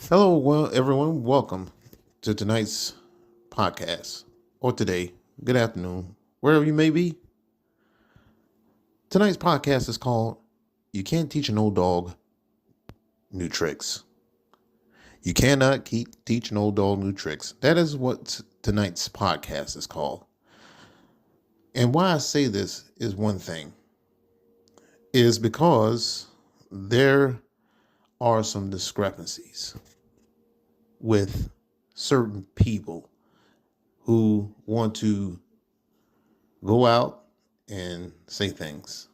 Hello, well, everyone. Welcome to tonight's podcast, or today. Good afternoon, wherever you may be. Tonight's podcast is called "You Can't Teach an Old Dog New Tricks." You cannot teach an old dog new tricks. That is what tonight's podcast is called. And why I say this is one thing, is because there are some discrepancies with certain people who want to go out and say things.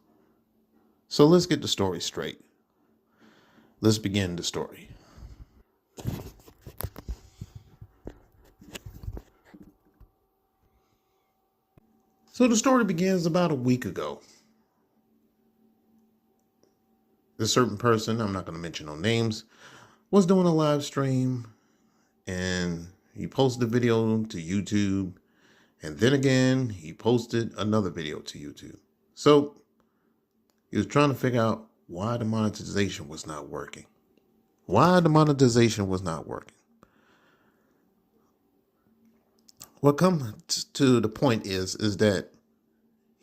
So let's get the story straight. Let's begin the story. So the story begins about a week ago. This certain person, I'm not going to mention no names, was doing a live stream and he posted a video to YouTube. And then again, he posted another video to YouTube. So he was trying to figure out why the monetization was not working. What comes to the point is that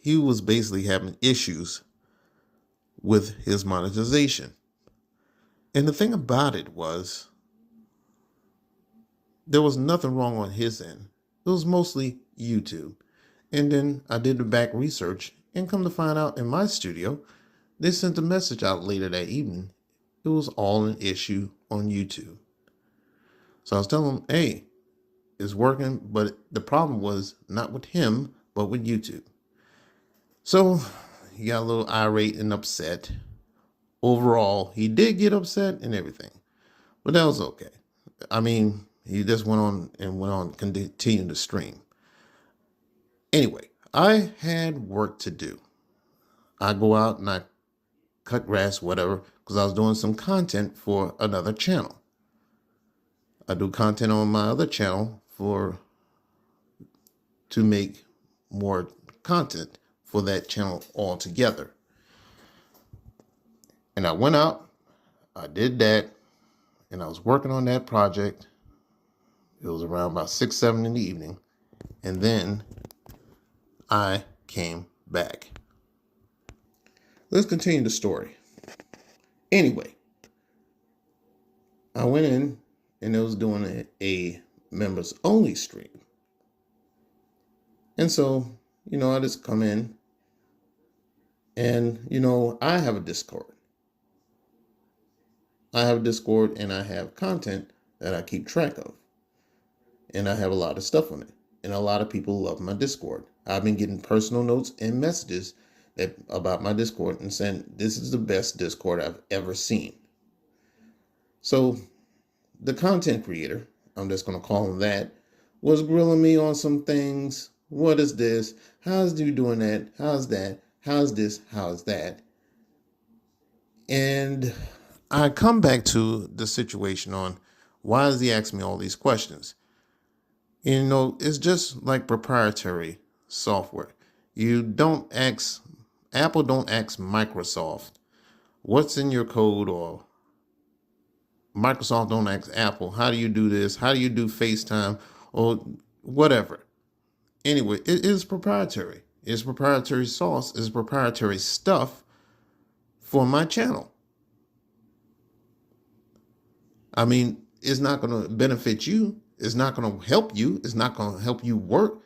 he was basically having issues with his monetization. And the thing about it was, there was nothing wrong on his end. It was mostly YouTube. And then I did the back research and come to find out in my studio, they sent a message out later that evening. It was all an issue on YouTube. So I was telling him, hey, it's working, but the problem was not with him, but with YouTube. So he got a little irate and upset. Overall, he did get upset and everything, but that was okay. I mean, he just went on continuing to stream. Anyway, I had work to do. I go out and I cut grass, whatever, because I was doing some content for another channel. I do content on my other channel to make more content for that channel altogether. And I went out, I did that, and I was working on that project. It was around about 6, 7 in the evening. And then I came back. Let's continue the story. Anyway, I went in and it was doing a members only stream. And so, I just come in and, I have a Discord. And I have content that I keep track of. And I have a lot of stuff on it. And a lot of people love my Discord. I've been getting personal notes and messages about my Discord and saying, this is the best Discord I've ever seen. So the content creator, I'm just going to call him that, was grilling me on some things. What is this? How's you doing that? How's that? How's this? How's that? And I come back to the situation on why does he ask me all these questions? It's just like proprietary software. Apple don't ask Microsoft what's in your code, or Microsoft don't ask Apple, how do you do this? How do you do FaceTime or whatever? Anyway, it is proprietary. It's proprietary sauce. It's proprietary stuff for my channel. I mean, it's not going to benefit you. It's not going to help you. It's not going to help you work.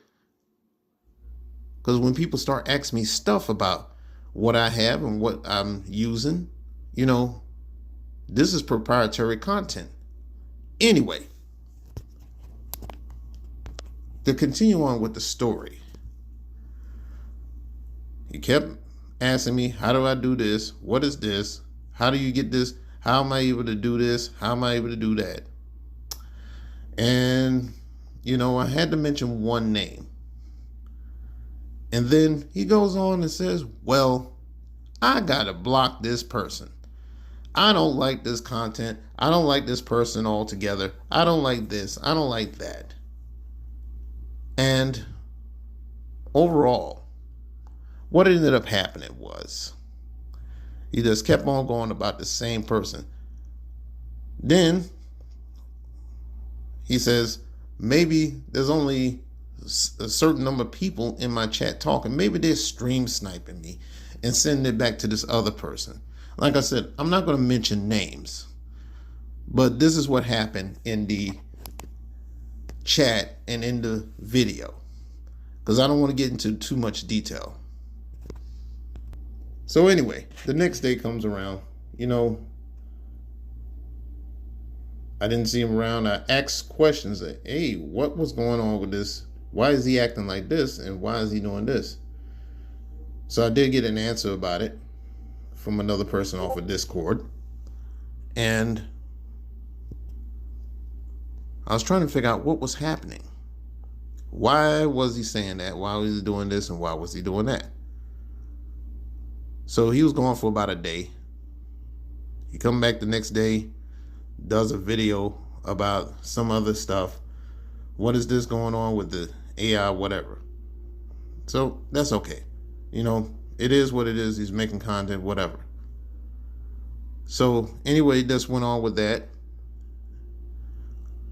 Because when people start asking me stuff about what I have and what I'm using, this is proprietary content. Anyway, to continue on with the story, he kept asking me, how do I do this? What is this? How do you get this? How am I able to do this? How am I able to do that? And, I had to mention one name. And then he goes on and says, well, I got to block this person. I don't like this content. I don't like this person altogether. I don't like this. I don't like that. And overall, what ended up happening was he just kept on going about the same person. Then He says, maybe there's only a certain number of people in my chat talking. Maybe they're stream sniping me and sending it back to this other person. Like I said, I'm not going to mention names, but this is what happened in the chat and in the video, because I don't want to get into too much detail. So anyway, the next day comes around. I didn't see him around. I asked questions like, hey, what was going on with this? Why is he acting like this? And why is he doing this? So I did get an answer about it from another person off of Discord. And I was trying to figure out what was happening. Why was he saying that? Why was he doing this? And why was he doing that? So he was gone for about a day. He come back the next day, does a video about some other stuff. What is this going on with the AI, whatever. So that's okay. It is what it is. He's making content, whatever. So anyway, just went on with that.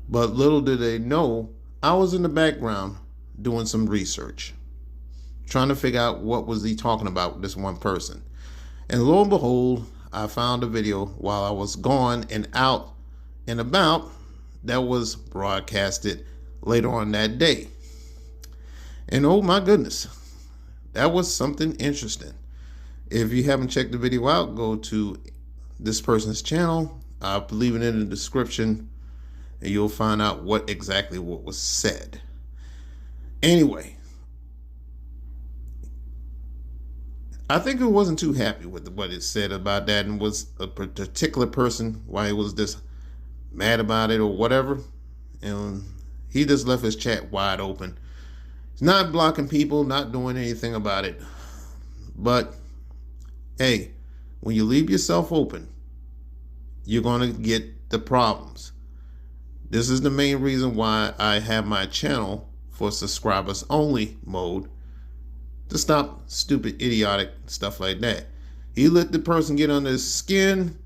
But little did they know, I was in the background doing some research, trying to figure out what was he talking about with this one person. And lo and behold, I found a video while I was gone and out and about that was broadcasted later on that day. And oh my goodness, that was something interesting. If you haven't checked the video out, go to this person's channel. I'll leave it in the description and you'll find out what was said. Anyway, I think I wasn't too happy with what it said about that, and was a particular person why he was just mad about it or whatever. And he just left his chat wide open. He's not blocking people, not doing anything about it. But hey, when you leave yourself open, you're going to get the problems. This is the main reason why I have my channel for subscribers only mode, to stop stupid, idiotic stuff like that. He let the person get under his skin,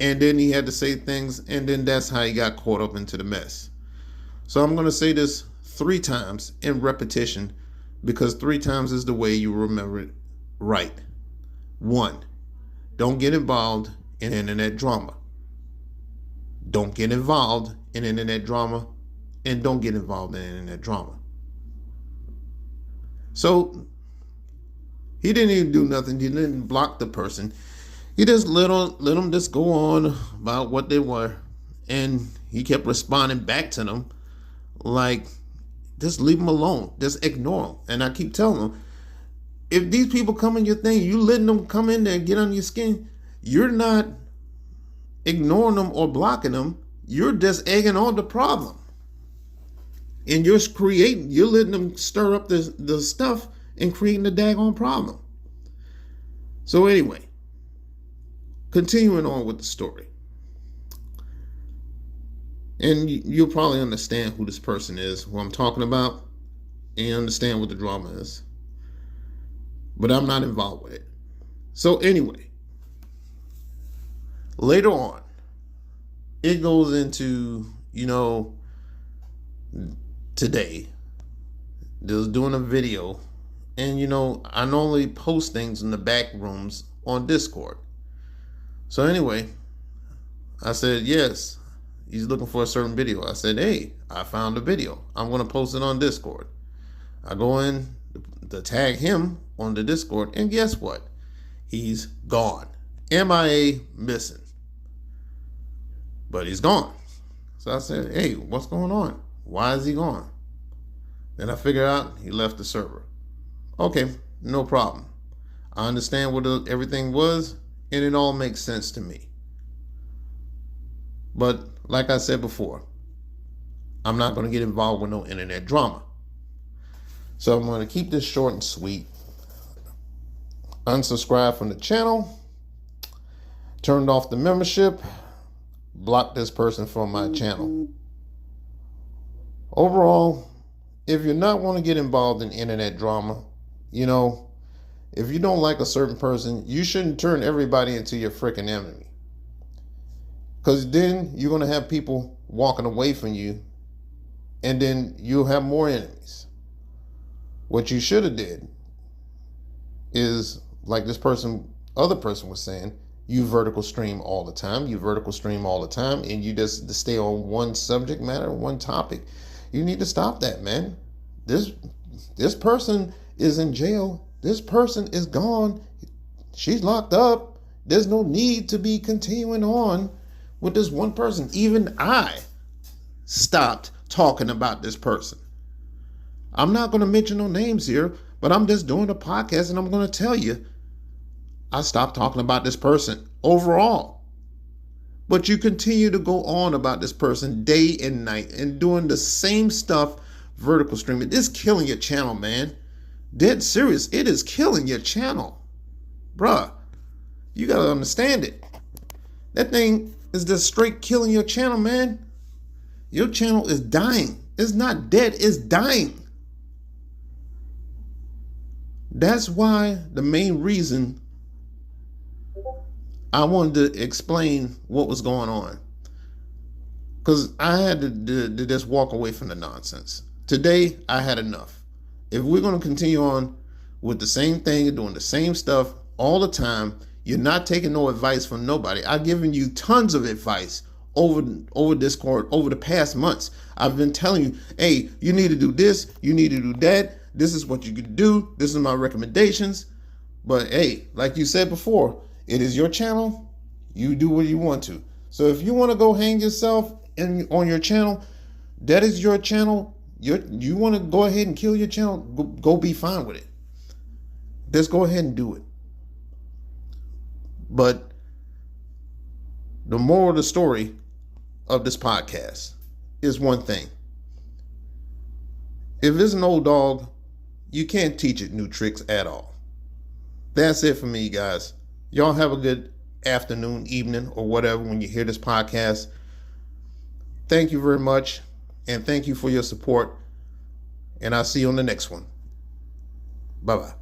and then he had to say things, and then that's how he got caught up into the mess. So I'm going to say this 3 times in repetition, because 3 times is the way you remember it right. 1, don't get involved in internet drama. Don't get involved in internet drama, and don't get involved in internet drama. So he didn't even do nothing. He didn't block the person. He just let them just go on about what they were. And he kept responding back to them like, just leave them alone. Just ignore them. And I keep telling them, if these people come in your thing, you letting them come in there and get on your skin, you're not ignoring them or blocking them. You're just egging on the problem. And you're letting them stir up the stuff and creating the daggone problem. So anyway, continuing on with the story. And you'll probably understand who this person is, who I'm talking about, and understand what the drama is. But I'm not involved with it. So anyway, later on, it goes into, today, they was doing a video, and I normally post things in the back rooms on Discord. So anyway, I said, yes, he's looking for a certain video. I said, hey, I found a video. I'm going to post it on Discord. I go in to tag him on the Discord, and guess what? He's gone. MIA, missing. But he's gone. So I said, hey, what's going on? Why is he gone? Then I figured out he left the server. Okay, no problem. I understand what everything was, and it all makes sense to me. But like I said before, I'm not going to get involved with no internet drama. So I'm going to keep this short and sweet. Unsubscribe from the channel. Turned off the membership. Blocked this person from my channel. Overall, if you're not want to get involved in internet drama, if you don't like a certain person, you shouldn't turn everybody into your freaking enemy. Because then you're going to have people walking away from you, and then you'll have more enemies. What you should have did is, like this other person was saying, you vertical stream all the time. You vertical stream all the time, and you just stay on one subject matter, one topic. You need to stop that, man. This person is in jail. This person is gone. She's locked up. There's no need to be continuing on with this one person. Even I stopped talking about this person. I'm not going to mention no names here, but I'm just doing a podcast and I'm going to tell you, I stopped talking about this person overall. But you continue to go on about this person day and night and doing the same stuff, vertical streaming. It's killing your channel, man. Dead serious. It is killing your channel. Bruh, you got to understand it. That thing is just straight killing your channel, man. Your channel is dying. It's not dead. It's dying. That's why the main reason I wanted to explain what was going on. Because I had to just walk away from the nonsense. Today, I had enough. If we're going to continue on with the same thing and doing the same stuff all the time, you're not taking no advice from nobody. I've given you tons of advice over Discord over the past months. I've been telling you, hey, you need to do this, you need to do that. This is what you could do. This is my recommendations. But hey, like you said before, it is your channel. You do what you want to. So if you want to go hang yourself on your channel, that is your channel. You want to go ahead and kill your channel, go be fine with it. Just go ahead and do it. But the moral of the story of this podcast is one thing. If it's an old dog, you can't teach it new tricks at all. That's it for me, guys. Y'all have a good afternoon, evening, or whatever when you hear this podcast. Thank you very much, and thank you for your support. And I'll see you on the next one. Bye-bye.